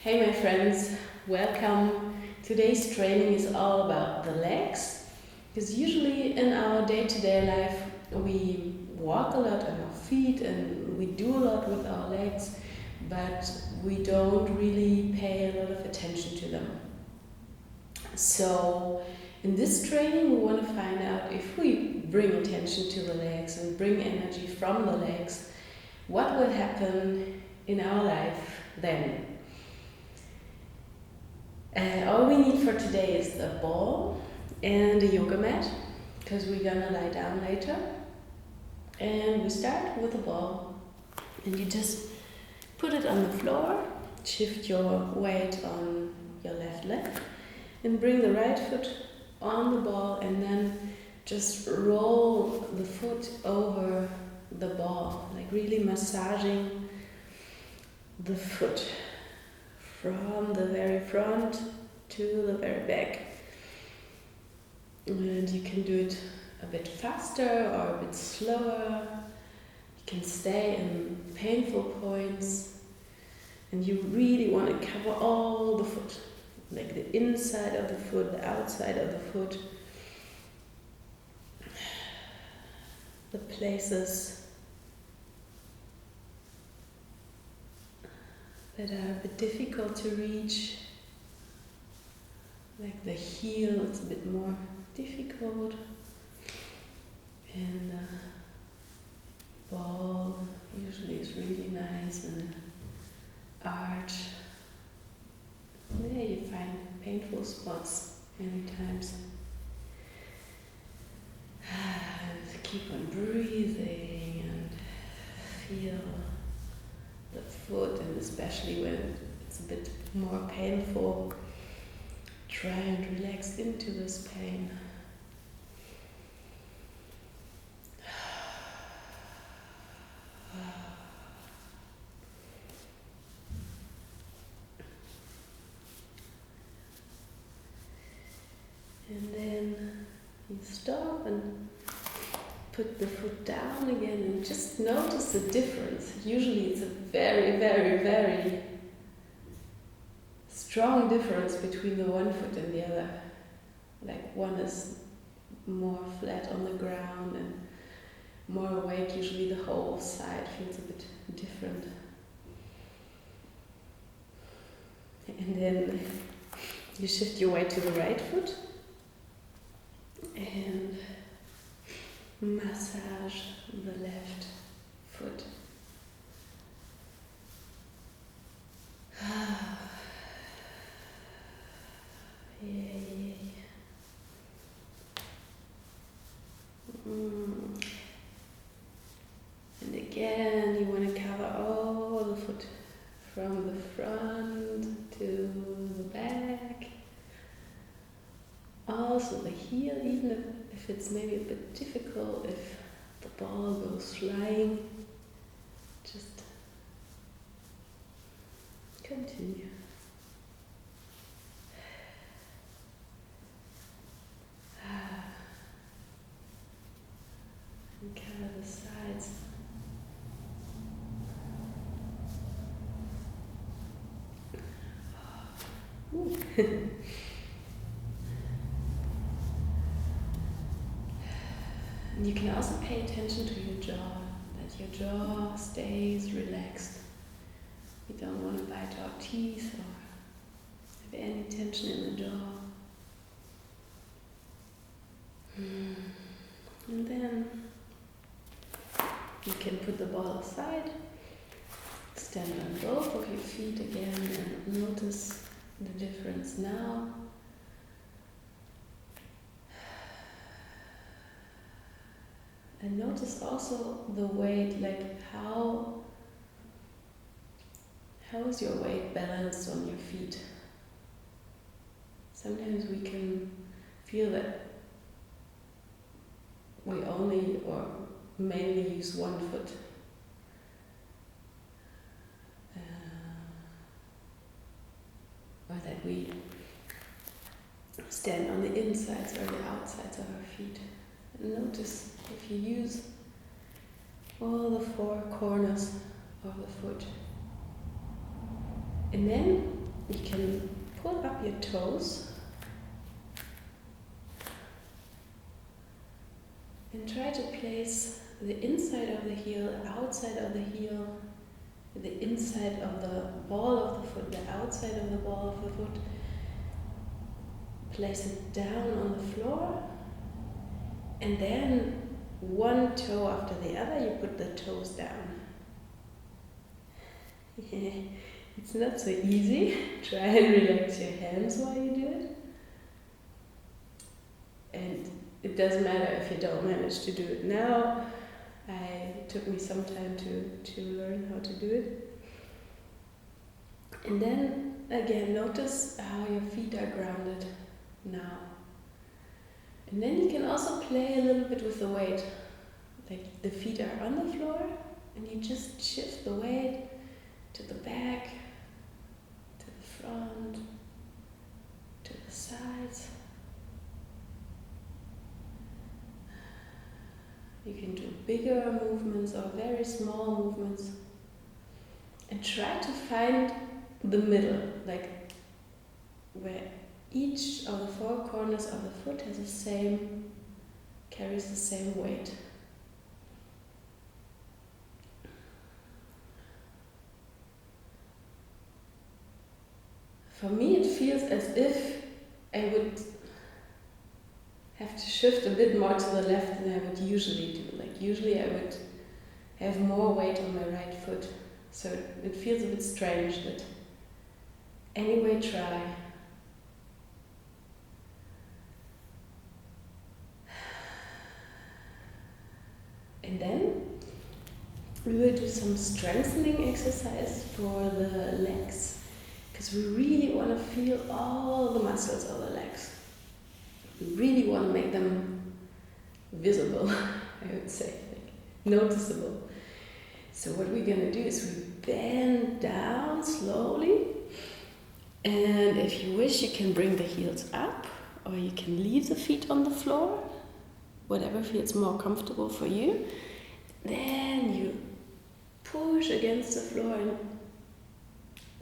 Hey my friends, welcome. Today's training is all about the legs, because usually in our day-to-day life we walk a lot on our feet and we do a lot with our legs, but we don't really pay a lot of attention to them. So in this training we want to find out if we bring attention to the legs and bring energy from the legs, what will happen in our life then. All we need for today is a ball and a yoga mat, because we're gonna lie down later. And we start with a ball, and you just put it on the floor, shift your weight on your left leg, and bring the right foot on the ball, and then just roll the foot over the ball, like really massaging the foot from the very front to the very back. And you can do it a bit faster or a bit slower. You can stay in painful points, and you really want to cover all the foot, like the inside of the foot, the outside of the foot, the places that are a bit difficult to reach, like the heel, it's a bit more difficult, and the ball usually is really nice and arch. There you find painful spots many times. Keep on breathing and feel the foot, and especially when it's a bit more painful, try and relax into this pain. And then you stop and put the foot down again, and just notice the difference. Usually it's a very, very, very strong difference between the one foot and the other. Like one is more flat on the ground and more awake. Usually the whole side feels a bit different. And then you shift your weight to the right foot and massage the left foot. Yay. And again, you want to cover all the foot from the front to the back. Also the heel, even if it's maybe a bit difficult, if the ball goes flying, just continue. And cover the sides. And you can also pay attention to your jaw, that your jaw stays relaxed. You don't want to bite our teeth or have any tension in the jaw. And then you can put the ball aside, stand on both of your feet again, and notice the difference now. And notice also the weight, like how is your weight balanced on your feet? Sometimes we can feel that we only or mainly use one foot. Or that we stand on the insides or the outsides of our feet. And notice if you use all the four corners of the foot. And then you can pull up your toes and try to place the inside of the heel, outside of the heel, the inside of the ball of the foot, the outside of the ball of the foot. Place it down on the floor, and then one toe after the other, you put the toes down. It's not so easy. Try and relax your hands while you do it. And it doesn't matter if you don't manage to do it now. It took me some time to learn how to do it. And then again, notice how your feet are grounded now. And then you can also play a little bit with the weight. Like the feet are on the floor and you just shift the weight to the back, to the front, to the sides. You can do bigger movements or very small movements. And try to find the middle, like where each of the four corners of the foot carries the same weight. For me, it feels as if I would have to shift a bit more to the left than I would usually do. Like usually I would have more weight on my right foot. So it feels a bit strange, but anyway, try. And then we will do some strengthening exercise for the legs, because we really want to feel all the muscles of the legs. We really want to make them visible, I would say, like noticeable. So what we're going to do is we bend down slowly, and if you wish, you can bring the heels up, or you can leave the feet on the floor, whatever feels more comfortable for you. Then you push against the floor and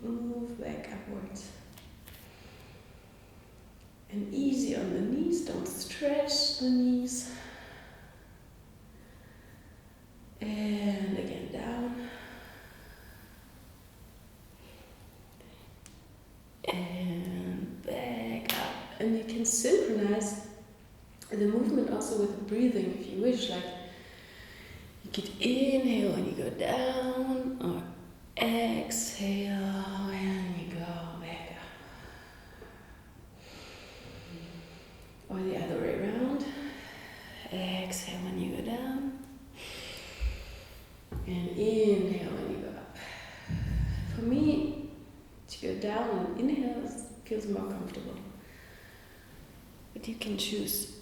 move back upwards. And easy on the knees, don't stretch the knees. And again down. And back up. And you can synchronize the movement also with the breathing if you wish. Like you could inhale and you go down, or exhale and you go back up. Or the other way around. Exhale when you go down. And inhale when you go up. For me, to go down and inhale feels more comfortable. But you can choose.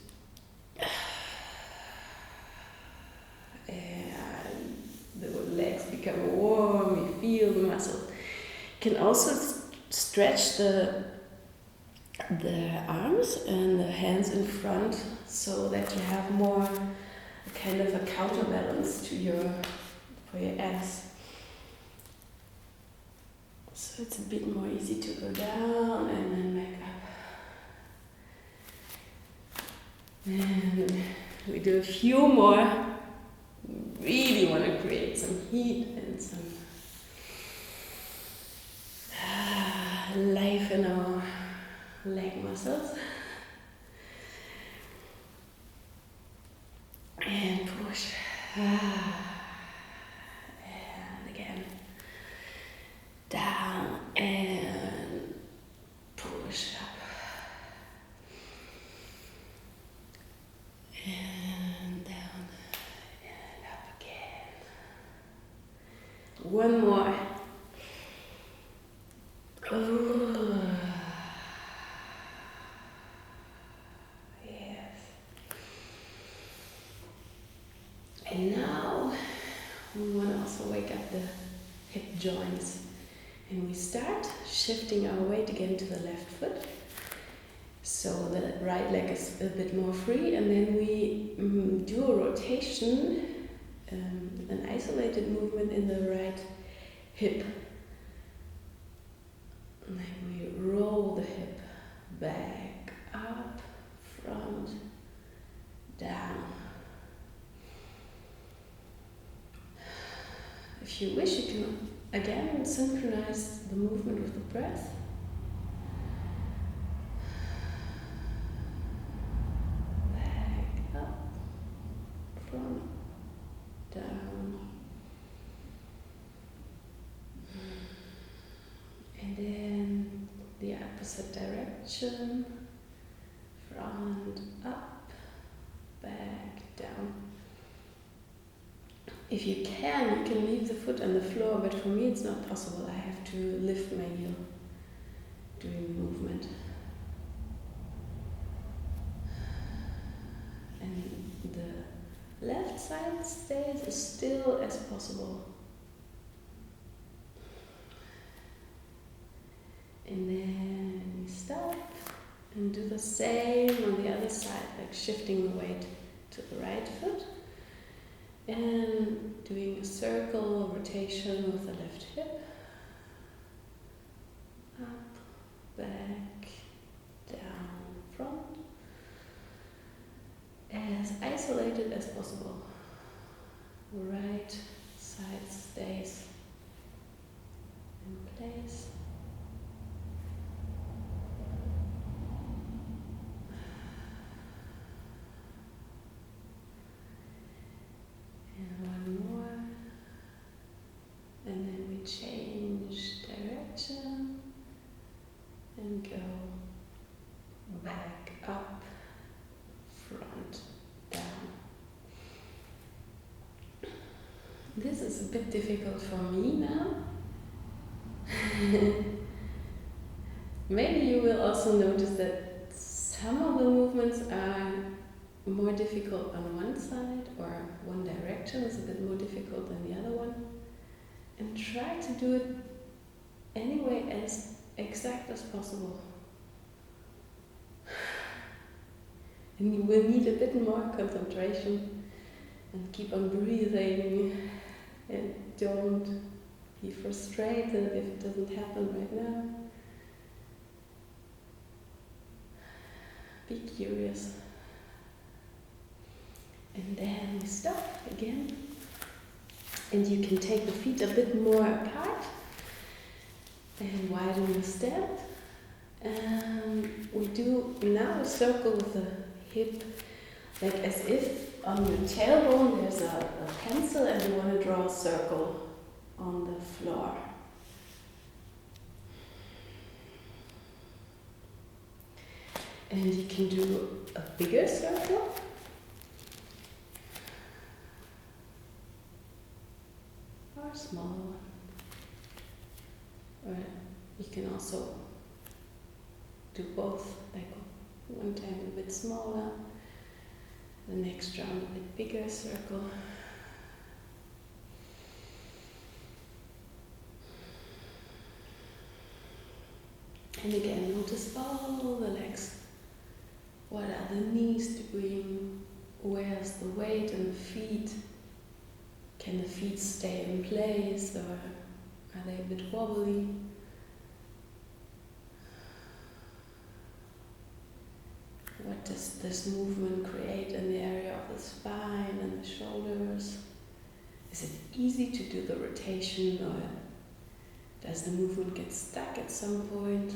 And the legs become warm, you feel the muscles. You can also stretch the arms and the hands in front so that you have more kind of a counterbalance to for your abs. So it's a bit more easy to go down and then back up. And we do a few more. Really want to create some heat and some life in our leg muscles. And push. And again. Down and push up. And down and up again. One more. Yes. And now we want to also wake up the hip joints. And we start shifting our weight again to the left foot. So the right leg is a bit more free, and then we do a rotation, an isolated movement in the right hip. Like we roll the hip back, up, front, down. If you wish, you can again synchronize the movement with the breath. Back, up, front, down. And then the opposite direction, front, up, back, down. If you can leave the foot on the floor, but for me it's not possible. I have to lift my heel during the movement. And the left side stays as still as possible. And then we stop and do the same on the other side, like shifting the weight to the right foot and doing a circle rotation with the left hip. Up, back, down, front. As isolated as possible. Right side stays in place. And one more. And then we change direction and go back up, front, down. This is a bit difficult for me now. Maybe you will also notice that some of the movements are more difficult on one side, or one direction is a bit more difficult than the other one. And try to do it anyway as exact as possible. And you will need a bit more concentration and keep on breathing and don't be frustrated if it doesn't happen right now. Be curious. And then we stop again. And you can take the feet a bit more apart and widen the step. And we do now a circle with the hip, like as if on your tailbone there's a pencil and you want to draw a circle on the floor. And you can do a bigger circle. Or a smaller one. Or you can also do both, like one time a bit smaller, the next round a bit bigger circle. And again, notice all the legs. What are the knees doing? Where's the weight in the feet? Can the feet stay in place, or are they a bit wobbly? What does this movement create in the area of the spine and the shoulders? Is it easy to do the rotation, or does the movement get stuck at some point?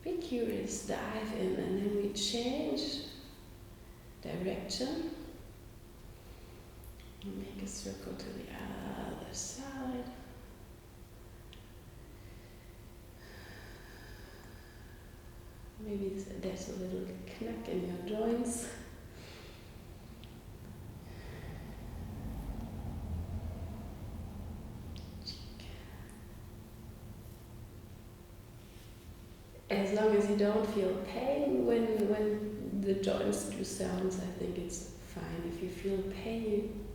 Be curious, dive in, and then we change direction. Make a circle to the other side. Maybe there's a little knack in your joints. As long as you don't feel pain when the joints do sounds, I think it's fine. If you feel pain,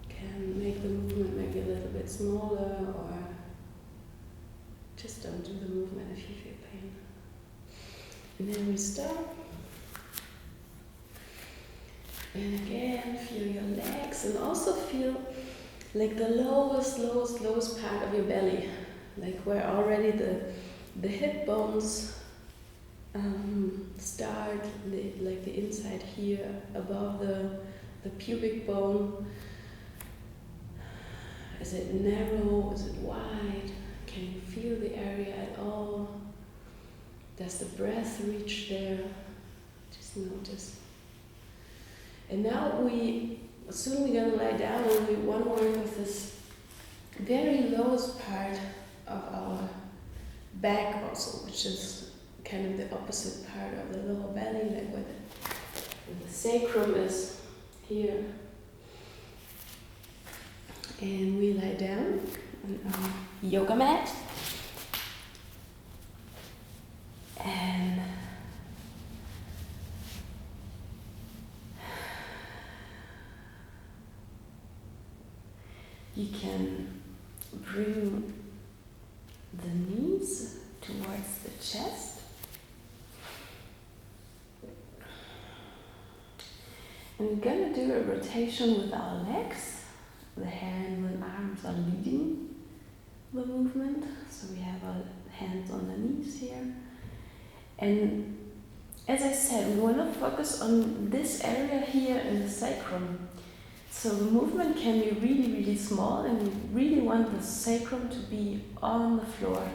you can make the movement maybe a little bit smaller, or just don't do the movement if you feel pain. And then we stop. And again, feel your legs, and also feel like the lowest part of your belly. like where already the hip bones start, like the inside here, above the pubic bone. Is it narrow? Is it wide? Can you feel the area at all? Does the breath reach there? Just notice. And now soon we're gonna lie down and we want to work with this very lowest part of our back also, which is kind of the opposite part of the lower belly, like where the sacrum is here. And we lie down on our yoga mat. And you can bring the knees towards the chest. And we're going to do a rotation with our legs. The hands and arms are leading the movement. So we have our hands on the knees here. And as I said, we want to focus on this area here in the sacrum. So the movement can be really, really small, and we really want the sacrum to be on the floor.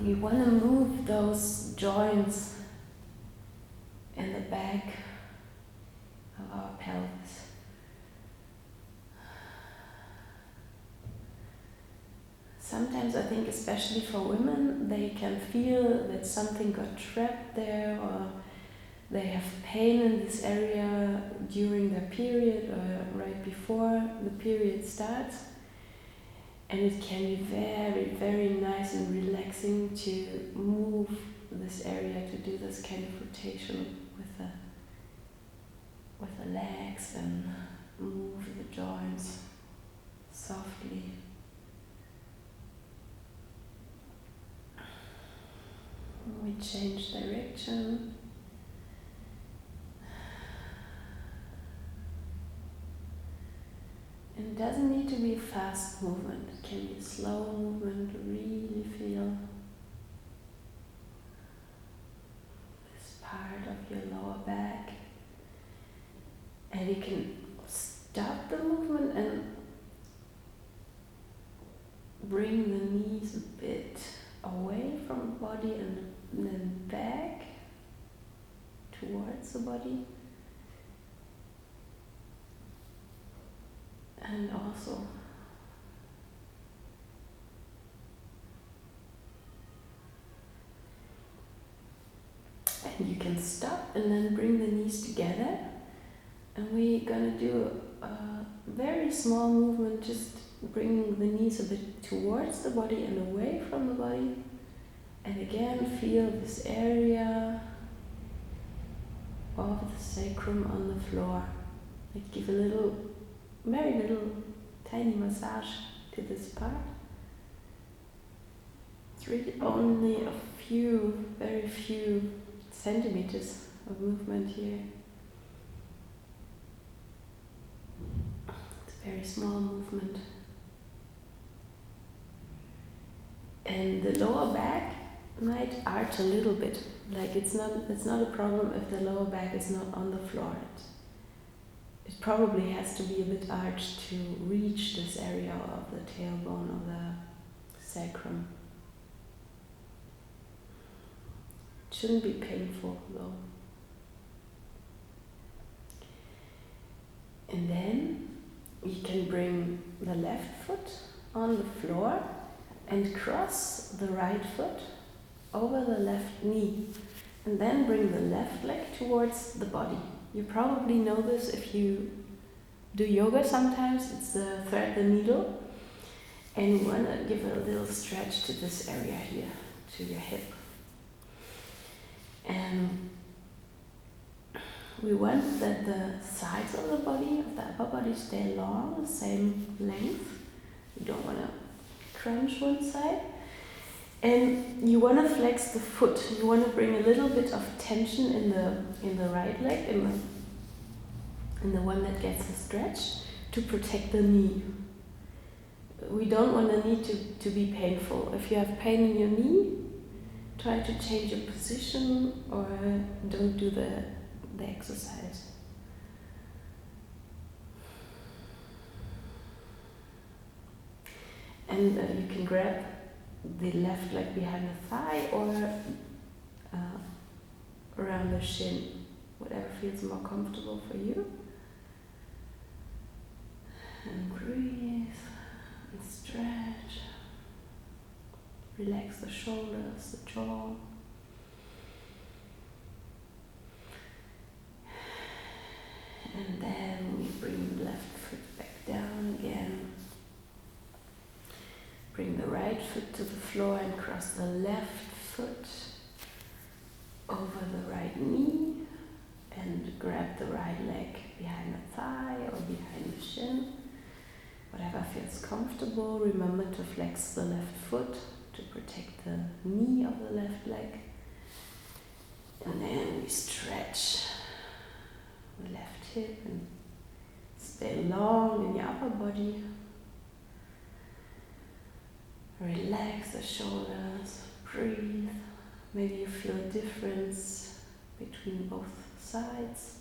We want to move those joints in the back of our pelvis. Sometimes I think, especially for women, they can feel that something got trapped there, or they have pain in this area during their period or right before the period starts. And it can be very, very nice and relaxing to move this area, to do this kind of rotation with the legs and move the joints softly. We change direction. And it doesn't need to be a fast movement. It can be a slow movement to really feel this part of your lower back. And you can stop the movement and bring the knees a bit away from the body and then back towards the body. And also and you can stop and then bring the knees together, and we're gonna do a very small movement, just bringing the knees a bit towards the body and away from the body. And again, feel this area of the sacrum on the floor. Like give a little, very little, tiny massage to this part. It's really only a few, very few centimeters of movement here. It's a very small movement. And the lower back might arch a little bit. Like it's not a problem if the lower back is not on the floor. It probably has to be a bit arched to reach this area of the tailbone of the sacrum. It shouldn't be painful though. And then you can bring the left foot on the floor and cross the right foot over the left knee, and then bring the left leg towards the body. You probably know this if you do yoga sometimes. It's the thread the needle, and you want to give a little stretch to this area here, to your hip. And we want that the sides of the body, of the upper body, stay long, the same length. You don't want to crunch one side. And you want to flex the foot. You want to bring a little bit of tension in the right leg, in the one that gets a stretch, to protect the knee. we don't want the knee to be painful. If you have pain in your knee, try to change your position or don't do the exercise. And you can grab the left leg behind the thigh or around the shin, whatever feels more comfortable for you. And breathe and stretch. Relax the shoulders, the jaw. And then we bring the left foot back down again. Bring the right foot to the floor and cross the left foot over the right knee and grab the right leg behind the thigh or behind the shin. Whatever feels comfortable. Remember to flex the left foot to protect the knee of the left leg. And then we stretch the left hip and stay long in your upper body. Relax the shoulders, breathe. Maybe you feel a difference between both sides.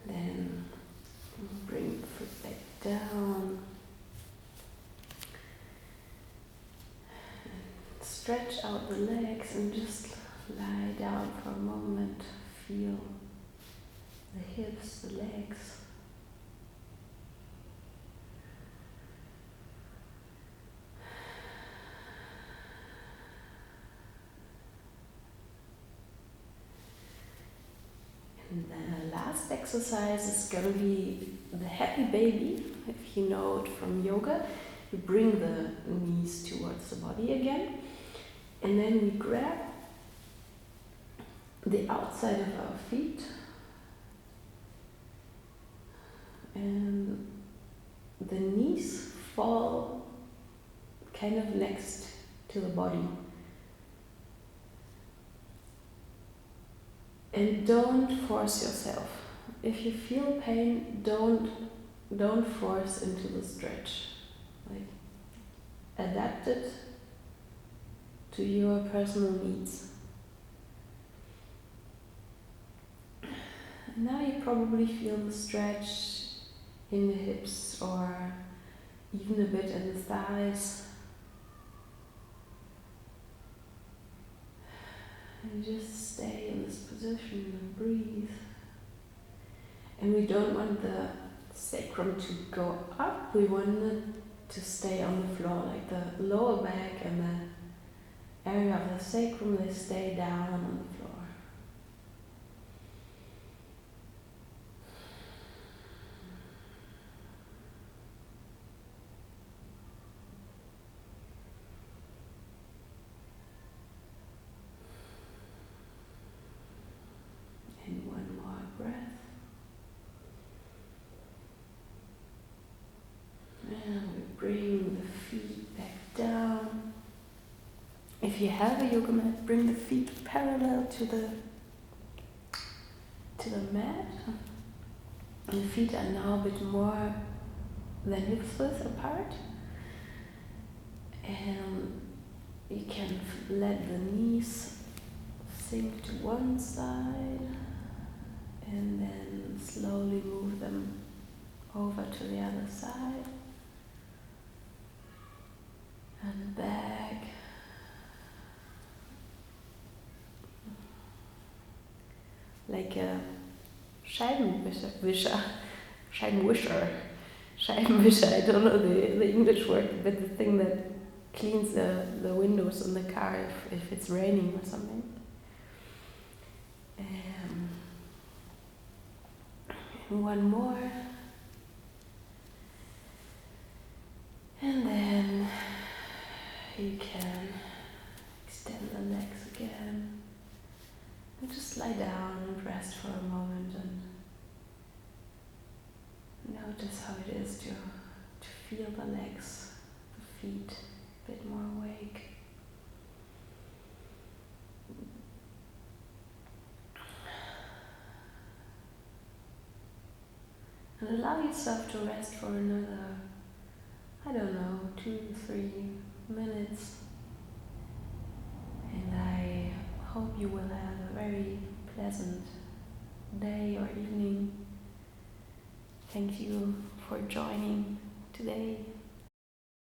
Then bring the foot back down. And stretch out the legs and just lie down for a moment. Feel the hips, the legs. And the last exercise is going to be the happy baby. If you know it from yoga, you bring the knees towards the body again. And then we grab the outside of our feet. And the knees fall kind of next to the body. And don't force yourself. If you feel pain, don't force into the stretch. Like, adapt it to your personal needs. And now you probably feel the stretch in the hips or even a bit in the thighs. And just stay in this position and breathe. And we don't want the sacrum to go up, we want it to stay on the floor, like the lower back and the area of the sacrum, they stay down on the floor. And one more breath. And we bring the feet back down. If you have a yoga mat, bring the feet parallel to the mat. And the feet are now a bit more than hips width apart. And you can let the knees sink to one side and then slowly move them over to the other side and back. Like a Scheibenwischer, I don't know the English word, but the thing that cleans the windows in the car if it's raining or something. And one more. And then you can extend the legs again. And just lie down and rest for a moment and feel the legs, the feet a bit more awake. And allow yourself to rest for another, 2-3 minutes. And I hope you will have a very pleasant day or evening. Thank you for joining today.